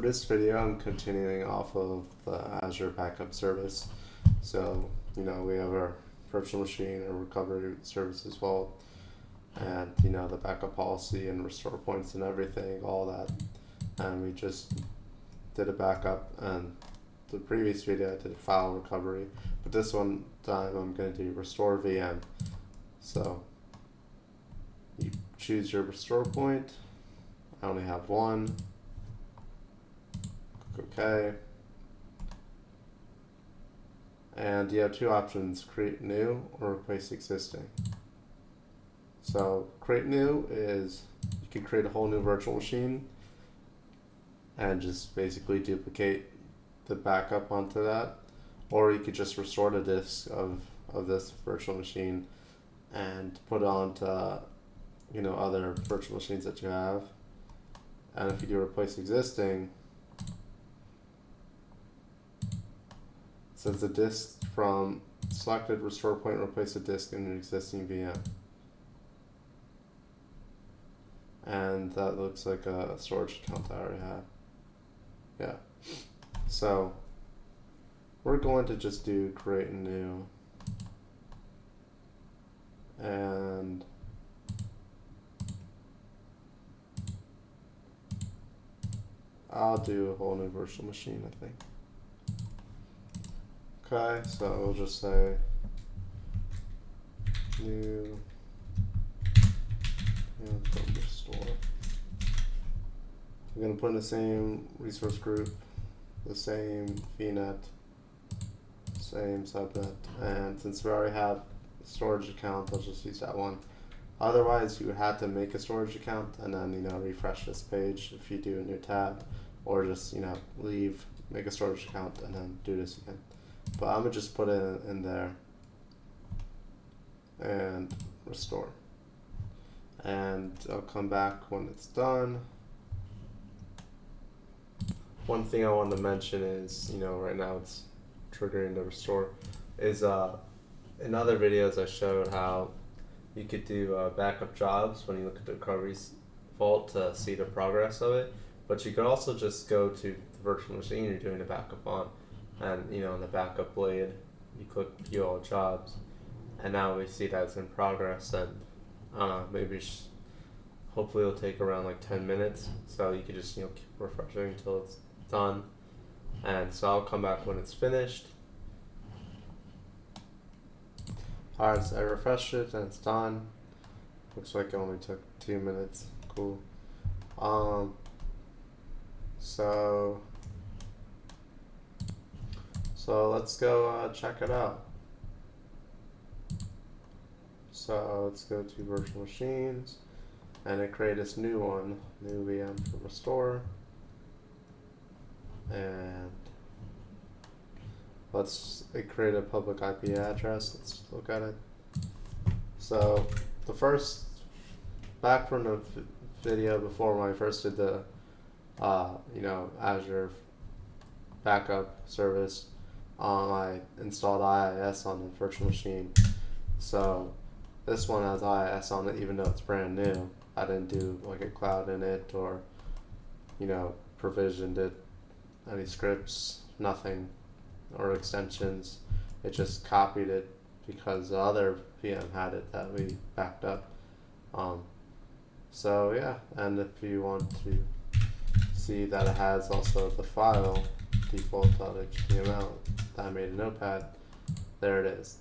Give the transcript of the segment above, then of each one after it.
this video, I'm continuing off of the Azure backup service. So, we have our virtual machine and recovery service as well, and the backup policy and restore points and everything, all that. And we just did a backup, and the previous video I did file recovery, but this one time I'm going to do restore VM. So you choose your restore point. I only have one. Click OK. And you have two options: create new or replace existing. So create new is you can create a whole new virtual machine and just basically duplicate the backup onto that, or you could just restore the disk of this virtual machine and put it onto other virtual machines that you have. And if you do replace existing, since the disk from selected restore point, replace a disk in an existing VM. And that looks like a storage account I already have. Yeah. So we're going to just do create a new, and I'll do a whole new virtual machine, I think. Okay, so we'll just say new and restore. We're going to put in the same resource group, the same VNet, same subnet, and since we already have a storage account, I'll just use that one. Otherwise, you would have to make a storage account and then refresh this page if you do a new tab, or just leave, make a storage account, and then do this again. But I'm gonna just put it in there and restore, and I'll come back when it's done. One thing I wanted to mention is, right now it's triggering the restore, is in other videos I showed how you could do backup jobs when you look at the recovery vault to see the progress of it, but you could also just go to the virtual machine you're doing the backup on, and in the backup blade you click view all jobs, and now we see that it's in progress, and I don't know, maybe hopefully it'll take around like 10 minutes, so you could just keep refreshing until it's done. And so I'll come back when it's finished. Alright, so I refreshed it and it's done. Looks like it only took 2 minutes. Cool. So let's go check it out. So let's go to virtual machines, and I create this new one, new VM for restore, and let's create a public IP address. Let's look at it. So the first, back from the video before when I first did the Azure backup service, I installed IIS on the virtual machine. So this one has IIS on it, even though it's brand new. I didn't do like a cloud in it, or provisioned it, any scripts, nothing, or extensions. It just copied it because the other VM had it that we backed up. So yeah, and if you want to see that it has also the file default.html that I made a notepad, there it is.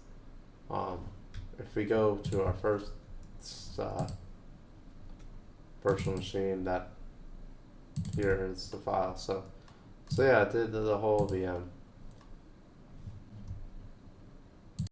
If we go to our first virtual machine, that here is the file. So yeah, I did the whole VM.